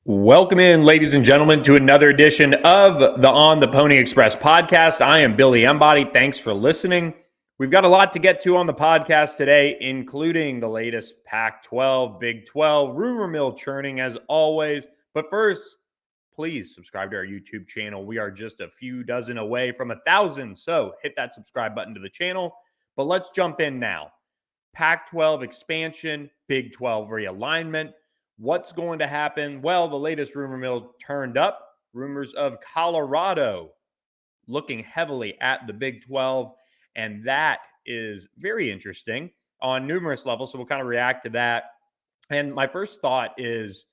Welcome in, ladies and gentlemen, to another edition of the On the Pony Express podcast. I am Billy Embody. Thanks for listening. We've got a lot to get to on the podcast today, including the latest Pac-12, Big 12, rumor mill churning as always. But first, please subscribe to our YouTube channel. We are just a few dozen away from 1,000, so hit that subscribe button to the channel. But let's jump in now. Pac-12 expansion, Big 12 realignment. What's going to happen? Well, the latest rumor mill turned up. Rumors of Colorado looking heavily at the Big 12, and that is very interesting on numerous levels. So we'll kind of react to that. And my first thought is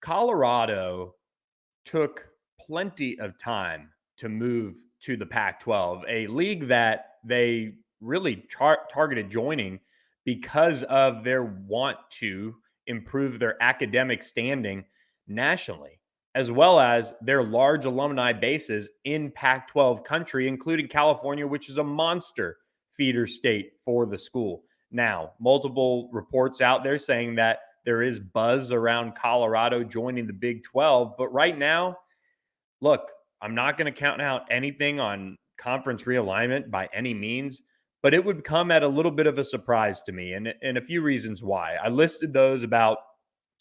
Colorado took plenty of time to move to the Pac-12, a league that they really targeted joining because of their want to improve their academic standing nationally, as well as their large alumni bases in Pac-12 country, including California, which is a monster feeder state for the school. Now, multiple reports out there saying that there is buzz around Colorado joining the Big 12, but right now, look, I'm not going to count out anything on conference realignment by any means, but it would come at a little bit of a surprise to me, and a few reasons why. I listed those about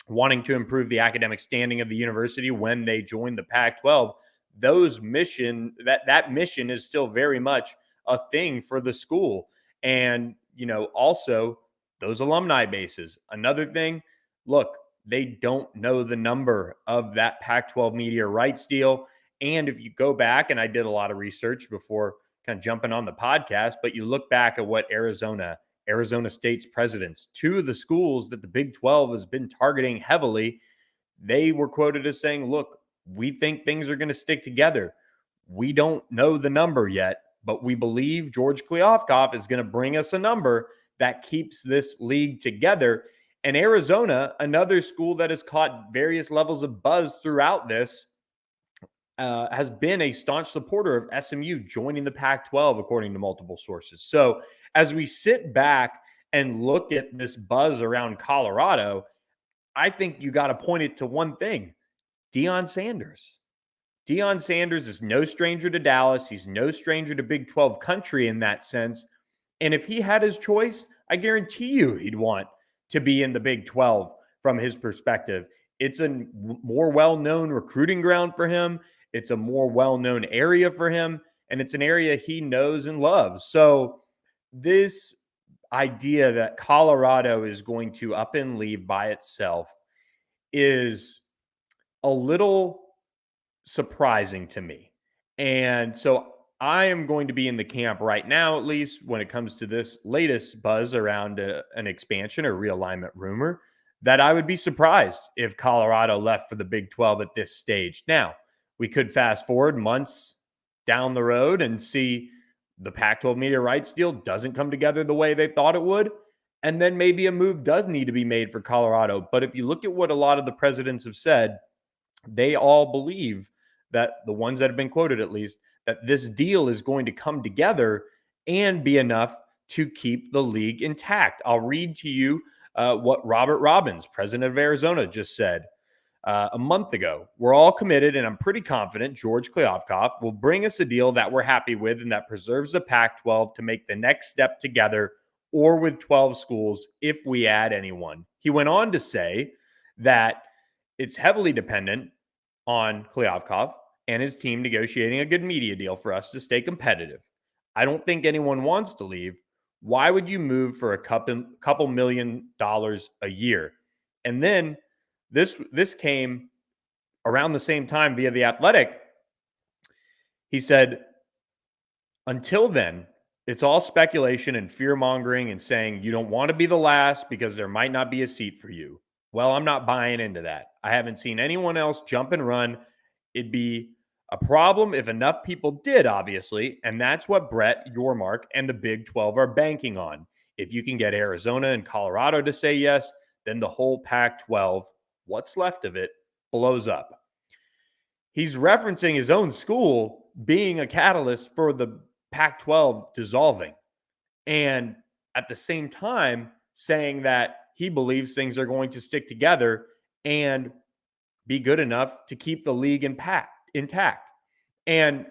wanting to improve the academic standing of the university when they joined the Pac-12. That mission is still very much a thing for the school. And, also those alumni bases. Another thing, look, they don't know the number of that Pac-12 media rights deal. And if you go back, and I did a lot of research before kind of jumping on the podcast, but you look back at what Arizona State's presidents, two of the schools that the Big 12 has been targeting heavily, they were quoted as saying, look, we think things are going to stick together. We don't know the number yet, but we believe George Kliavkoff is going to bring us a number that keeps this league together. And Arizona, another school that has caught various levels of buzz throughout this, has been a staunch supporter of SMU joining the Pac-12, according to multiple sources. So as we sit back and look at this buzz around Colorado, I think you got to point it to one thing: Deion Sanders. Deion Sanders is no stranger to Dallas. He's no stranger to Big 12 country in that sense. And if he had his choice, I guarantee you he'd want to be in the Big 12 from his perspective. It's a more well-known recruiting ground for him. It's a more well-known area for him, and it's an area he knows and loves. So this idea that Colorado is going to up and leave by itself is a little surprising to me. And so I am going to be in the camp right now, at least when it comes to this latest buzz around an expansion or realignment rumor, that I would be surprised if Colorado left for the Big 12 at this stage. Now, we could fast forward months down the road and see the Pac-12 media rights deal doesn't come together the way they thought it would. And then maybe a move does need to be made for Colorado. But if you look at what a lot of the presidents have said, they all believe that, the ones that have been quoted at least, that this deal is going to come together and be enough to keep the league intact. I'll read to you what Robert Robbins, president of Arizona, just said a month ago. We're all committed, and I'm pretty confident George Kliavkoff will bring us a deal that we're happy with and that preserves the Pac-12 to make the next step together, or with 12 schools if we add anyone. He went on to say that it's heavily dependent on Kliavkoff and his team negotiating a good media deal for us to stay competitive. I don't think anyone wants to leave. Why would you move for a couple $1 million a year? And then this came around the same time via The Athletic. He said, until then, it's all speculation and fear-mongering and saying you don't want to be the last because there might not be a seat for you. Well, I'm not buying into that. I haven't seen anyone else jump and run. It'd be a problem if enough people did, obviously, and that's what Brett Yormark and the Big 12 are banking on. If you can get Arizona and Colorado to say yes, then the whole Pac-12, what's left of it, blows up. He's referencing his own school being a catalyst for the Pac-12 dissolving, and at the same time saying that he believes things are going to stick together and be good enough to keep the league intact. And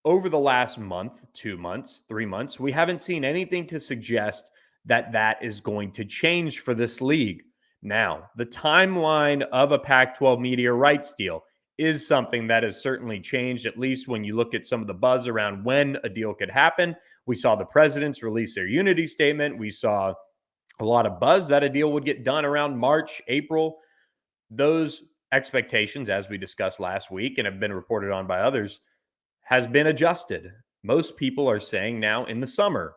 over the last month, 2 months, 3 months, we haven't seen anything to suggest that that is going to change for this league. Now, the timeline of a Pac 12 media rights deal is something that has certainly changed, at least when you look at some of the buzz around when a deal could happen. We saw the presidents release their unity statement. We saw a lot of buzz that a deal would get done around March, April. Those expectations, as we discussed last week and have been reported on by others, has been adjusted. Most people are saying now in the summer,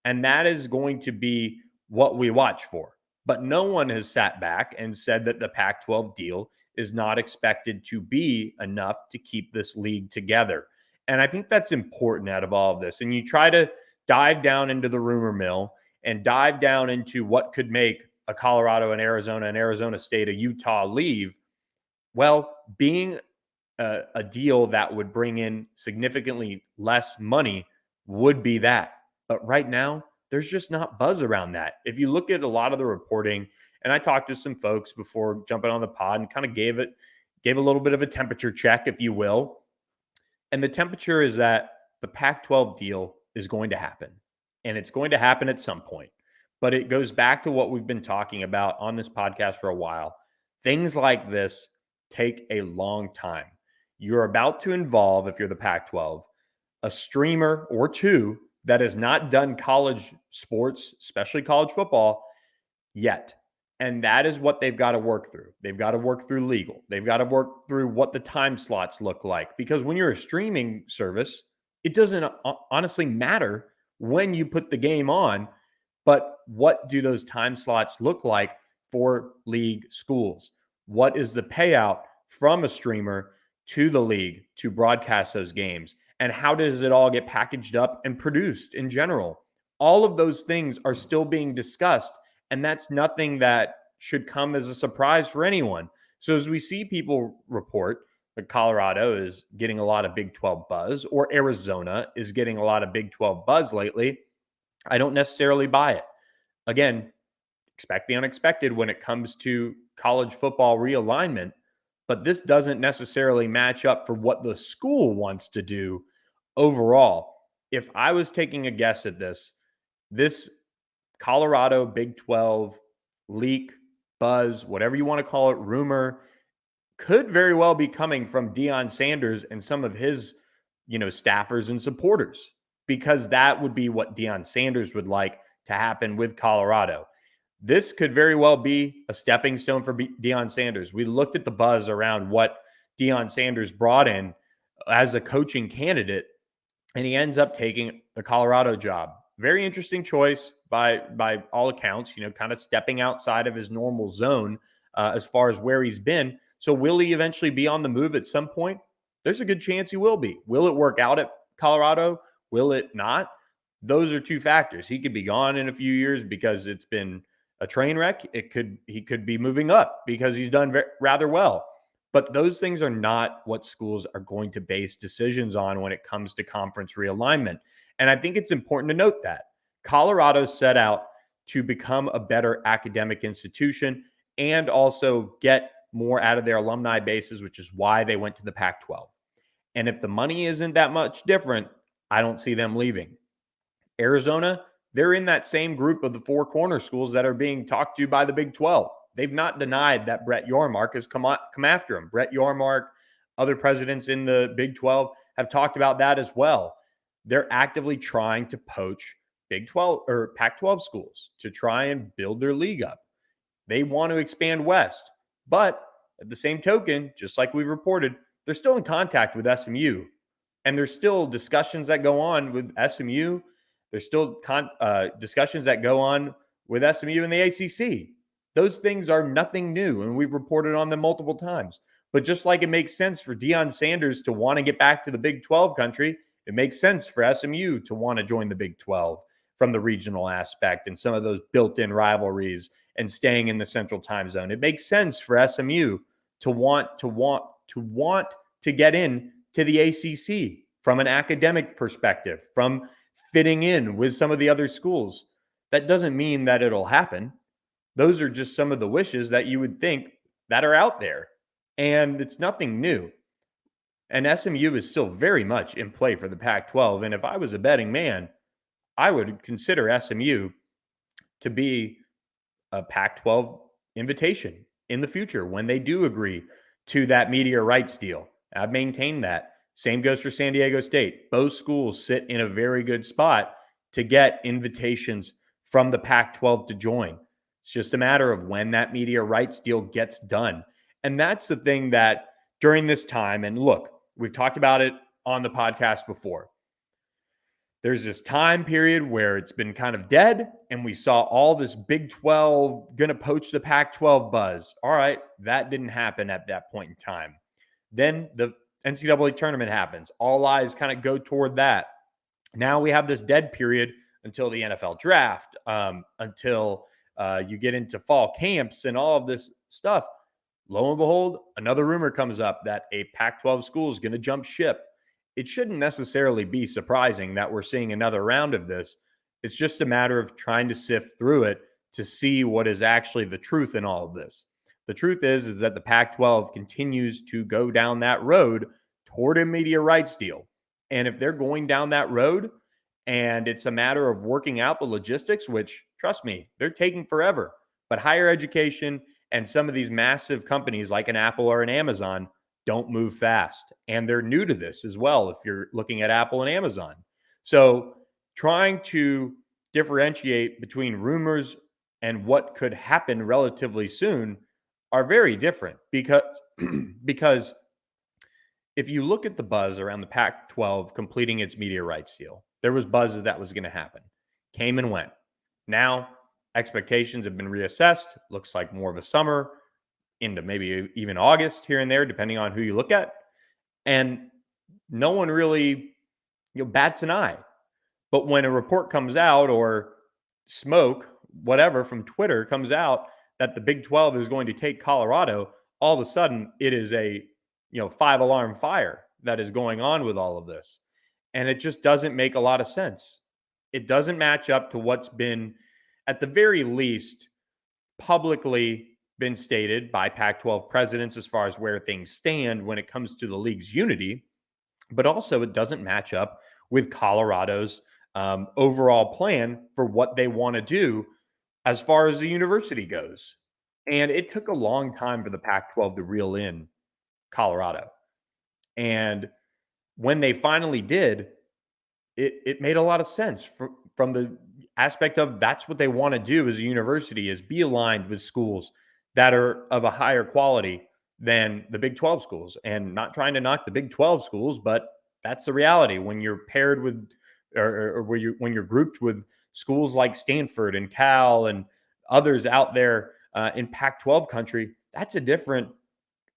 and that is going to be what we watch for. But no one has sat back and said that the Pac 12 deal is not expected to be enough to keep this league together. And I think that's important out of all of this. And you try to dive down into the rumor mill and dive down into what could make a Colorado and Arizona State, a Utah leave. Well, being a deal that would bring in significantly less money would be that. But right now, there's just not buzz around that. If you look at a lot of the reporting, and I talked to some folks before jumping on the pod and kind of gave a little bit of a temperature check, if you will. And the temperature is that the Pac-12 deal is going to happen, and it's going to happen at some point. But it goes back to what we've been talking about on this podcast for a while. Things like this take a long time. You're about to involve, if you're the Pac 12, a streamer or two that has not done college sports, especially college football, yet. And that is what they've got to work through. They've got to work through legal. They've got to work through what the time slots look like. Because when you're a streaming service, it doesn't honestly matter when you put the game on, but what do those time slots look like for league schools? What is the payout from a streamer to the league to broadcast those games? And how does it all get packaged up and produced in general? All of those things are still being discussed, and that's nothing that should come as a surprise for anyone. So as we see people report that Colorado is getting a lot of Big 12 buzz, or Arizona is getting a lot of Big 12 buzz lately, I don't necessarily buy it. Again, expect the unexpected when it comes to college football realignment, but this doesn't necessarily match up for what the school wants to do overall. If I was taking a guess at this Colorado Big 12 leak, buzz, whatever you want to call it, rumor, could very well be coming from Deion Sanders and some of his, staffers and supporters, because that would be what Deion Sanders would like to happen with Colorado. This could very well be a stepping stone for Deion Sanders. We looked at the buzz around what Deion Sanders brought in as a coaching candidate, and he ends up taking the Colorado job. Very interesting choice by all accounts, kind of stepping outside of his normal zone as far as where he's been. So will he eventually be on the move at some point? There's a good chance he will be. Will it work out at Colorado? Will it not? Those are two factors. He could be gone in a few years because it's been a train wreck. He could be moving up because he's done rather well. But those things are not what schools are going to base decisions on when it comes to conference realignment. And I think it's important to note that Colorado set out to become a better academic institution and also get more out of their alumni bases, which is why they went to the Pac-12. And if the money isn't that much different, I don't see them leaving. Arizona, they're in that same group of the four corner schools that are being talked to by the Big 12. They've not denied that Brett Yormark has come after him. Brett Yormark, other presidents in the Big 12 have talked about that as well. They're actively trying to poach Big 12 or Pac-12 schools to try and build their league up. They want to expand west. But at the same token, just like we've reported, they're still in contact with SMU. And there's still discussions that go on with SMU. There's still discussions that go on with SMU and the ACC. Those things are nothing new, and we've reported on them multiple times. But just like it makes sense for Deion Sanders to want to get back to the Big 12 country, it makes sense for SMU to want to join the Big 12 from the regional aspect and some of those built-in rivalries and staying in the central time zone. It makes sense for SMU to want to get in to the ACC from an academic perspective, from fitting in with some of the other schools. That doesn't mean that it'll happen. Those are just some of the wishes that you would think that are out there. And it's nothing new. And SMU is still very much in play for the Pac-12. And if I was a betting man, I would consider SMU to be a Pac-12 invitation in the future when they do agree to that media rights deal. I've maintained that. Same goes for San Diego State. Both schools sit in a very good spot to get invitations from the Pac-12 to join. It's just a matter of when that media rights deal gets done. And that's the thing that during this time, and look, we've talked about it on the podcast before. There's this time period where it's been kind of dead, and we saw all this Big 12 going to poach the Pac-12 buzz. All right, that didn't happen at that point in time. Then the NCAA tournament happens. All eyes kind of go toward that. Now we have this dead period until the NFL draft, until you get into fall camps and all of this stuff. Lo and behold, another rumor comes up that a Pac-12 school is going to jump ship. It shouldn't necessarily be surprising that we're seeing another round of this. It's just a matter of trying to sift through it to see what is actually the truth in all of this. The truth is that the Pac-12 continues to go down that road toward a media rights deal. And if they're going down that road and it's a matter of working out the logistics, which, trust me, they're taking forever, but higher education and some of these massive companies like an Apple or an Amazon don't move fast. And they're new to this as well, if you're looking at Apple and Amazon. So trying to differentiate between rumors and what could happen relatively soon are very different because if you look at the buzz around the Pac-12 completing its media rights deal, there was buzz that was going to happen. Came and went. Now expectations have been reassessed. Looks like more of a summer into maybe even August here and there, depending on who you look at. And no one really bats an eye. But when a report comes out or smoke, whatever, from Twitter comes out that the Big 12 is going to take Colorado, all of a sudden it is a 5-alarm fire that is going on with all of this. And it just doesn't make a lot of sense. It doesn't match up to what's been, at the very least, publicly been stated by Pac-12 presidents as far as where things stand when it comes to the league's unity. But also it doesn't match up with Colorado's overall plan for what they want to do as far as the university goes. And it took a long time for the Pac-12 to reel in Colorado. And when they finally did, it made a lot of sense from the aspect of that's what they want to do as a university, is be aligned with schools that are of a higher quality than the Big 12 schools. And not trying to knock the Big 12 schools, but that's the reality when you're paired with or when you're grouped with schools like Stanford and Cal and others out there in Pac-12 country. That's a different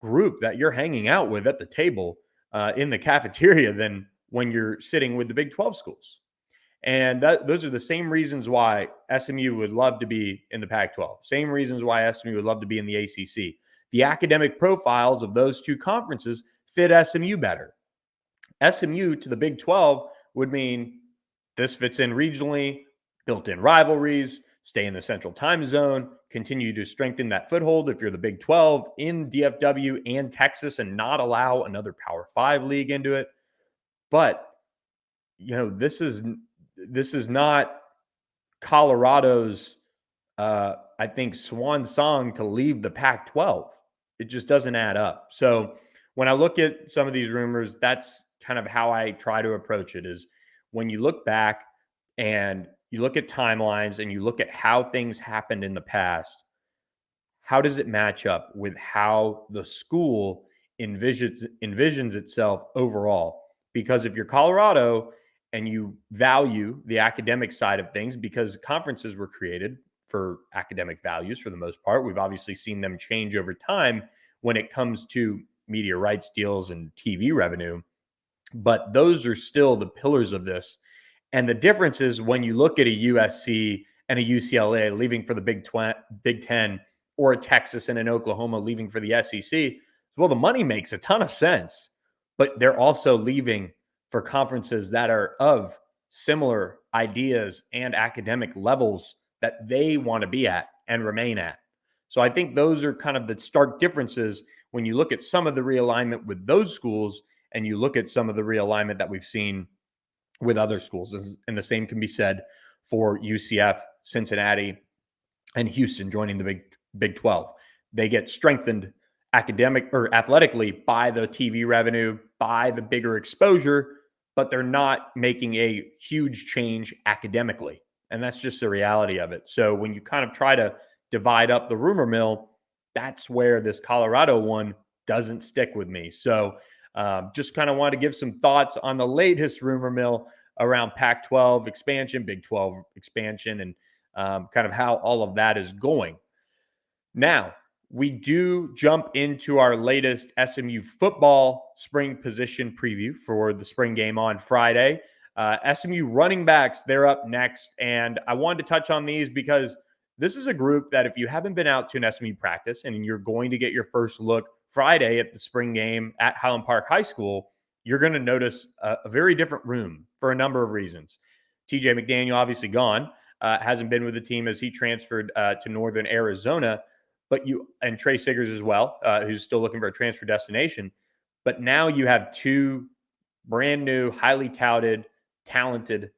group that you're hanging out with at the table in the cafeteria than when you're sitting with the Big 12 schools. And those are the same reasons why SMU would love to be in the Pac-12. Same reasons why SMU would love to be in the ACC. The academic profiles of those two conferences fit SMU better. SMU to the Big 12 would mean this fits in regionally, built-in rivalries, stay in the central time zone, continue to strengthen that foothold if you're the Big 12 in DFW and Texas and not allow another Power 5 league into it. But, this is not Colorado's, I think, swan song to leave the Pac-12. It just doesn't add up. So when I look at some of these rumors, that's kind of how I try to approach it, is when you look back and you look at timelines and you look at how things happened in the past, how does it match up with how the school envisions itself overall? Because if you're Colorado and you value the academic side of things, because conferences were created for academic values for the most part, we've obviously seen them change over time when it comes to media rights deals and TV revenue, but those are still the pillars of this. And the difference is when you look at a USC and a UCLA leaving for the Big 10, or a Texas and an Oklahoma leaving for the SEC, well, the money makes a ton of sense, but they're also leaving for conferences that are of similar ideas and academic levels that they want to be at and remain at. So I think those are kind of the stark differences when you look at some of the realignment with those schools and you look at some of the realignment that we've seen with other schools, and the same can be said for UCF, Cincinnati, and Houston joining the Big 12. They get strengthened academic or athletically by the TV revenue, by the bigger exposure, but they're not making a huge change academically. And that's just the reality of it. So when you kind of try to divide up the rumor mill, that's where this Colorado one doesn't stick with me. So just kind of want to give some thoughts on the latest rumor mill around Pac-12 expansion, Big 12 expansion, and kind of how all of that is going. Now, we do jump into our latest SMU football spring position preview for the spring game on Friday. SMU running backs, they're up next. And I wanted to touch on these because this is a group that if you haven't been out to an SMU practice and you're going to get your first look Friday at the spring game at Highland Park High School, you're going to notice a very different room for a number of reasons. TJ McDaniel obviously gone, hasn't been with the team as he transferred to Northern Arizona, and Trey Siggers as well, who's still looking for a transfer destination. But now you have two brand new, highly touted, talented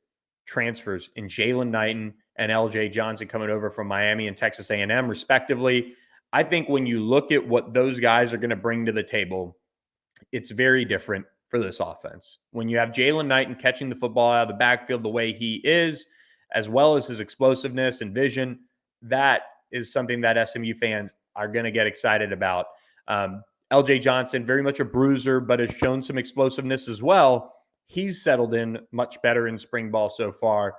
transfers in Jalen Knighton and LJ Johnson coming over from Miami and Texas A&M, respectively. I think when you look at what those guys are going to bring to the table, it's very different for this offense. When you have Jalen Knighton catching the football out of the backfield the way he is, as well as his explosiveness and vision, that is something that SMU fans are going to get excited about. LJ Johnson, very much a bruiser, but has shown some explosiveness as well. He's settled in much better in spring ball so far.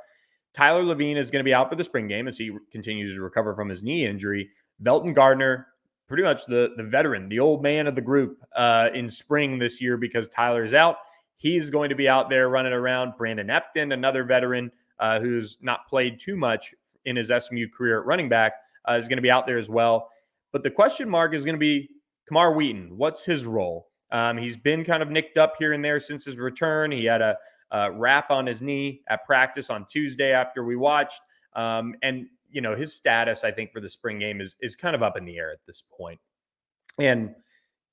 Tyler Levine is going to be out for the spring game as he continues to recover from his knee injury. Velton Gardner, pretty much the veteran, the old man of the group in spring this year because Tyler's out. He's going to be out there running around. Brandon Epton, another veteran who's not played too much in his SMU career at running back, is going to be out there as well. But the question mark is going to be Kamar Wheaton. What's his role? He's been kind of nicked up here and there since his return. He had a wrap on his knee at practice on Tuesday after we watched. And, you know, his status, I think, for the spring game is kind of up in the air at this point. And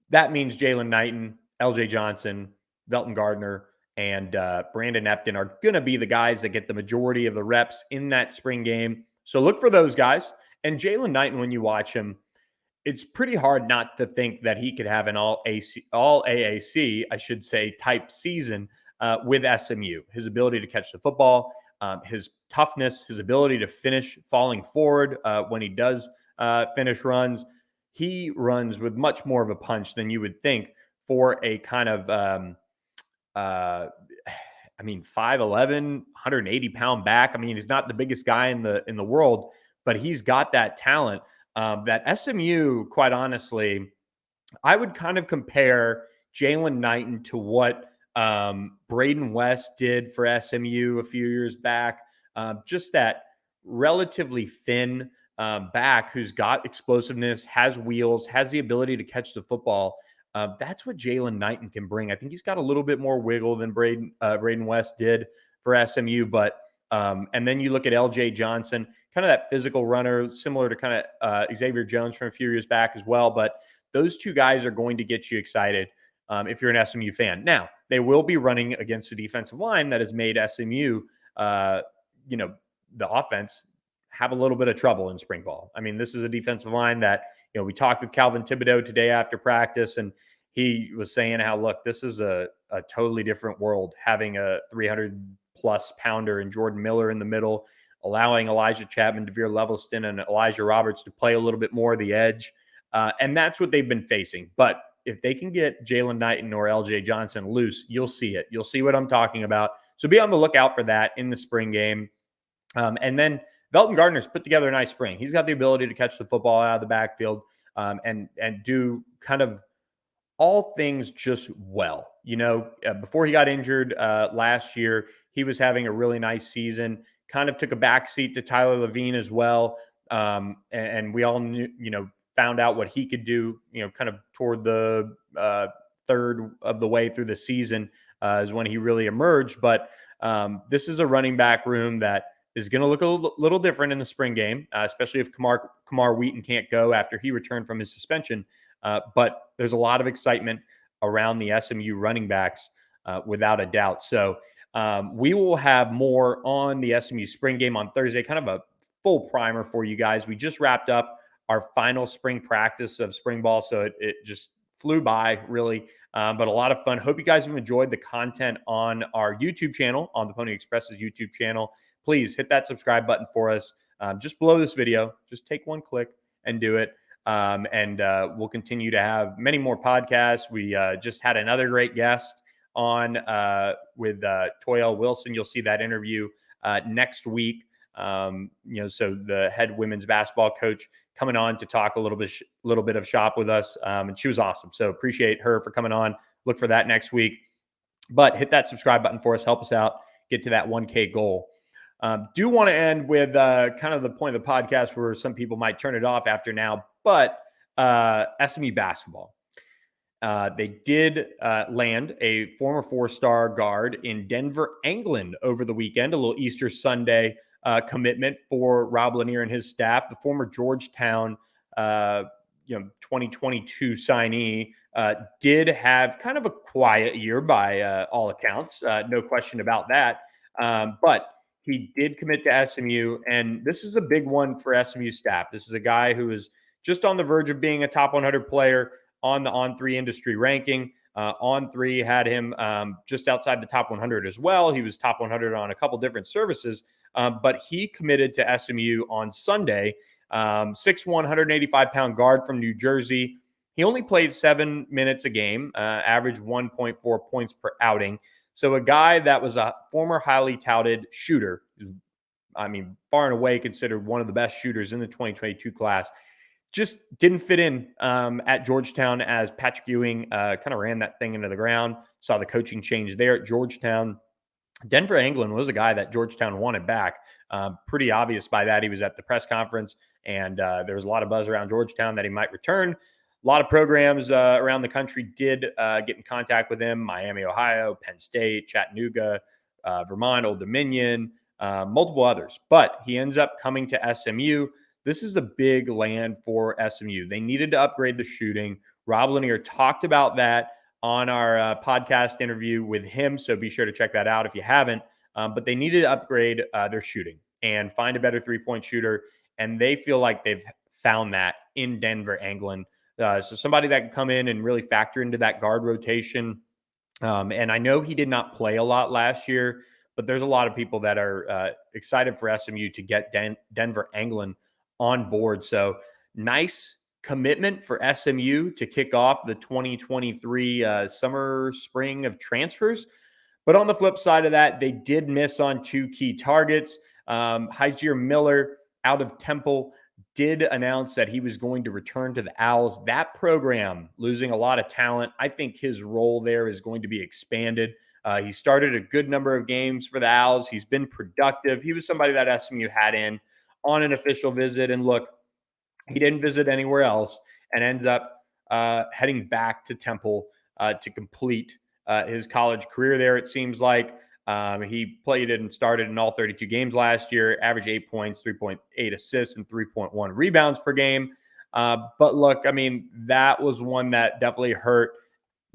that means Jalen Knighton, LJ Johnson, Velton Gardner, and Brandon Epton are going to be the guys that get the majority of the reps in that spring game. So look for those guys. And Jalen Knighton, when you watch him, it's pretty hard not to think that he could have an all AAC, I should say, type season with SMU. His ability to catch the football, his toughness, his ability to finish falling forward when he does finish runs. He runs with much more of a punch than you would think for a kind of, 5'11", 180-pound back. I mean, he's not the biggest guy in the world, but he's got that talent that SMU, quite honestly, I would kind of compare Jalen Knighton to what Braden West did for SMU a few years back. Just that relatively thin back who's got explosiveness, has wheels, has the ability to catch the football. That's what Jalen Knighton can bring. I think he's got a little bit more wiggle than Braden West did for SMU. But and then you look at LJ Johnson, kind of that physical runner, similar to kind of Xavier Jones from a few years back as well. But those two guys are going to get you excited if you're an SMU fan. Now, they will be running against the defensive line that has made SMU, the offense, have a little bit of trouble in spring ball. I mean, this is a defensive line that, we talked with Calvin Thibodeau today after practice, and he was saying how, look, this is a totally different world, having a 300-plus pounder and Jordan Miller in the middle, allowing Elijah Chapman, DeVere Levelston, and Elijah Roberts to play a little bit more of the edge. And that's what they've been facing. But if they can get Jalen Knighton or LJ Johnson loose, you'll see it. You'll see what I'm talking about. So be on the lookout for that in the spring game. And then Velton Gardner's put together a nice spring. He's got the ability to catch the football out of the backfield and do kind of all things just well. Before he got injured last year, he was having a really nice season, kind of took a backseat to Tyler Levine as well. And we all found out what he could do, kind of toward the third of the way through the season is when he really emerged. But this is a running back room that is going to look a little different in the spring game, especially if Kamar Wheaton can't go after he returned from his suspension But there's a lot of excitement around the SMU running backs, without a doubt. So we will have more on the SMU spring game on Thursday, kind of a full primer for you guys. We just wrapped up our final spring practice of spring ball, so it just flew by, really, but a lot of fun. Hope you guys have enjoyed the content on our YouTube channel, on the Pony Express's YouTube channel. Please hit that subscribe button for us, just below this video. Just take one click and do it. And we'll continue to have many more podcasts. We just had another great guest on with Toyelle Wilson. You'll see that interview next week. So the head women's basketball coach coming on to talk a little bit of shop with us. And she was awesome. So appreciate her for coming on. Look for that next week. But hit that subscribe button for us. Help us out. Get to that 1K goal. Do want to end with kind of the point of the podcast where some people might turn it off after now, but SMU basketball. They did land a former 4-star guard in Denver Anglin over the weekend, a little Easter Sunday commitment for Rob Lanier and his staff. The former Georgetown 2022 signee did have kind of a quiet year by all accounts, no question about that. But he did commit to SMU, and this is a big one for SMU staff. This is a guy who is just on the verge of being a top 100 player on the On3 industry ranking. On3 had him just outside the top 100 as well. He was top 100 on a couple different services, but he committed to SMU on Sunday. 6'1", 185-pound guard from New Jersey. He only played 7 minutes a game, averaged 1.4 points per outing. So a guy that was a former highly touted shooter, far and away considered one of the best shooters in the 2022 class, just didn't fit in at Georgetown as Patrick Ewing kind of ran that thing into the ground. Saw the coaching change there at Georgetown. Denver Anglin was a guy that Georgetown wanted back. Pretty obvious by that. He was at the press conference, and there was a lot of buzz around Georgetown that he might return. A lot of programs around the country did get in contact with him. Miami, Ohio, Penn State, Chattanooga, Vermont, Old Dominion, multiple others. But he ends up coming to SMU. This is a big land for SMU. They needed to upgrade the shooting. Rob Lanier talked about that on our podcast interview with him, so be sure to check that out if you haven't. But they needed to upgrade their shooting and find a better three-point shooter, and they feel like they've found that in Denver Anglin. So somebody that can come in and really factor into that guard rotation. And I know he did not play a lot last year, but there's a lot of people that are excited for SMU to get Denver Anglin on board. So nice commitment for SMU to kick off the 2023 summer spring of transfers. But on the flip side of that, they did miss on 2 key targets. Hyzier Miller out of Temple did announce that he was going to return to the Owls. That program losing a lot of talent. I think his role there is going to be expanded. He started a good number of games for the Owls. He's been productive. He was somebody that SMU had in on an official visit. And look, he didn't visit anywhere else and ended up heading back to Temple to complete his college career there, it seems like. He played and started in all 32 games last year, averaged 8 points, 3.8 assists, and 3.1 rebounds per game. But look, that was one that definitely hurt.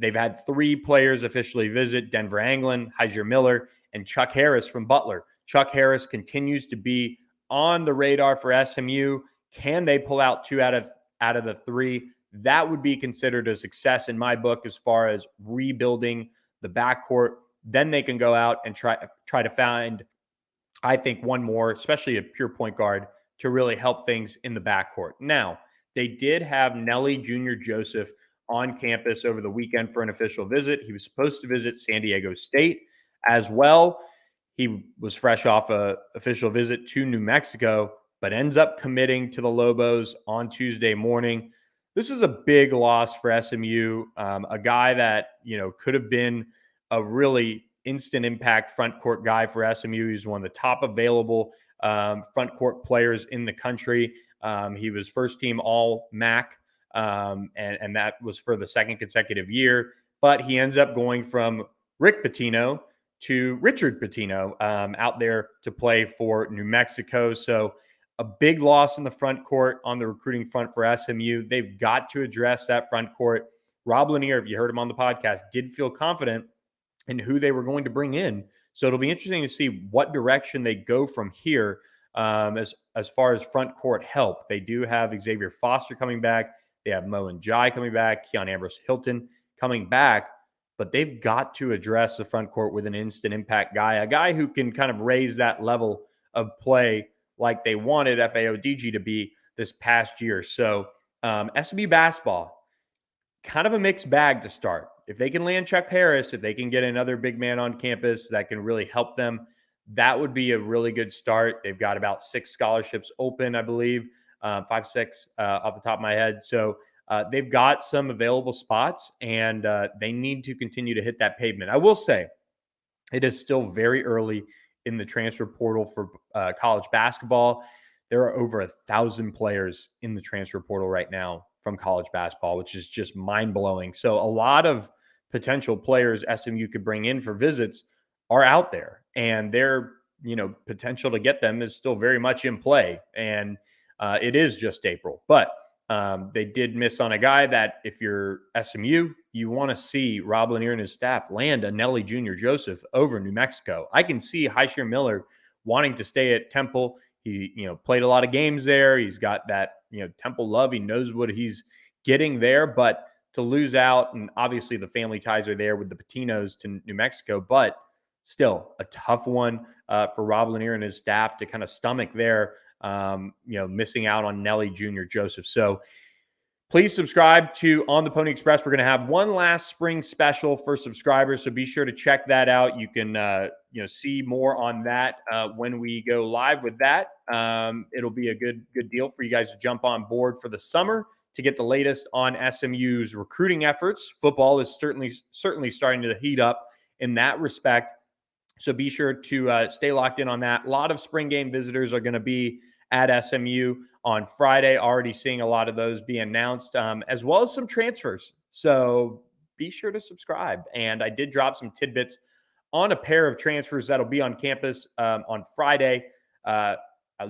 They've had 3 players officially visit: Denver Anglin, Hyzier Miller, and Chuck Harris from Butler. Chuck Harris continues to be on the radar for SMU. Can they pull out 2 out of the 3? That would be considered a success in my book as far as rebuilding the backcourt. Then they can go out and try to find, I think, one more, especially a pure point guard, to really help things in the backcourt. Now, they did have Nelly Jr. Joseph on campus over the weekend for an official visit. He was supposed to visit San Diego State as well. He was fresh off an official visit to New Mexico, but ends up committing to the Lobos on Tuesday morning. This is a big loss for SMU, a guy that, could have been a really instant impact front court guy for SMU. He's one of the top available front court players in the country. He was first team all MAC, and that was for the 2nd consecutive year. But he ends up going from Rick Pitino to Richard Pitino out there to play for New Mexico. So a big loss in the front court on the recruiting front for SMU. They've got to address that front court. Rob Lanier, if you heard him on the podcast, did feel confident in who they were going to bring in. So it'll be interesting to see what direction they go from here as far as front court help. They do have Xavier Foster coming back. They have Mo and Jai coming back. Keon Ambrose Hilton coming back. But they've got to address the front court with an instant impact guy, a guy who can kind of raise that level of play like they wanted FAODG to be this past year. So SMU basketball, kind of a mixed bag to start. If they can land Chuck Harris, if they can get another big man on campus that can really help them, that would be a really good start. They've got about 6 scholarships open, I believe, 5, 6 off the top of my head. So they've got some available spots, and they need to continue to hit that pavement. I will say it is still very early in the transfer portal for college basketball. There are over 1,000 players in the transfer portal right now from college basketball, which is just mind-blowing. So a lot of potential players SMU could bring in for visits are out there, and their potential to get them is still very much in play. And it is just April, but they did miss on a guy that if you're SMU, you want to see Rob Lanier and his staff land a Nelly Jr. Joseph over New Mexico. I can see Hyshir Miller wanting to stay at Temple. He, played a lot of games there. He's got that, Temple love. He knows what he's getting there, but to lose out, and obviously the family ties are there with the Patinos to New Mexico, but still a tough one for Rob Lanier and his staff to kind of stomach there, missing out on Nelly Jr. Joseph. So please subscribe to On the Pony Express. We're going to have one last spring special for subscribers, so be sure to check that out. You can, see more on that when we go live with that. It'll be a good deal for you guys to jump on board for the summer to get the latest on SMU's recruiting efforts. Football is certainly starting to heat up in that respect, so be sure to stay locked in on that. A lot of spring game visitors are going to be at SMU on Friday. Already seeing a lot of those be announced, as well as some transfers. So be sure to subscribe. And I did drop some tidbits on a pair of transfers that'll be on campus on Friday. I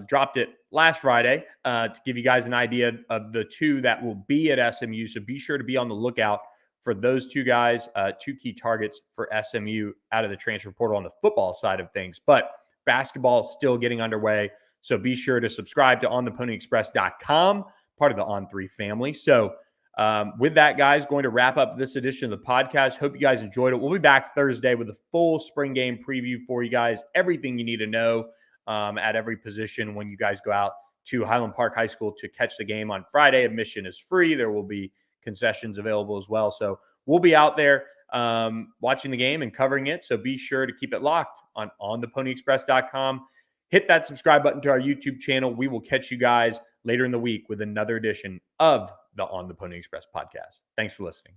dropped it last Friday to give you guys an idea of the 2 that will be at SMU. So be sure to be on the lookout for those 2 guys, 2 key targets for SMU out of the transfer portal on the football side of things. But basketball is still getting underway. So be sure to subscribe to ontheponyexpress.com, part of the On3 family. So with that, guys, going to wrap up this edition of the podcast. Hope you guys enjoyed it. We'll be back Thursday with a full spring game preview for you guys. Everything you need to know at every position when you guys go out to Highland Park High School to catch the game on Friday. Admission is free. There will be concessions available as well. So we'll be out there watching the game and covering it. So be sure to keep it locked on ontheponyexpress.com. Hit that subscribe button to our YouTube channel. We will catch you guys later in the week with another edition of the On the Pony Express podcast. Thanks for listening.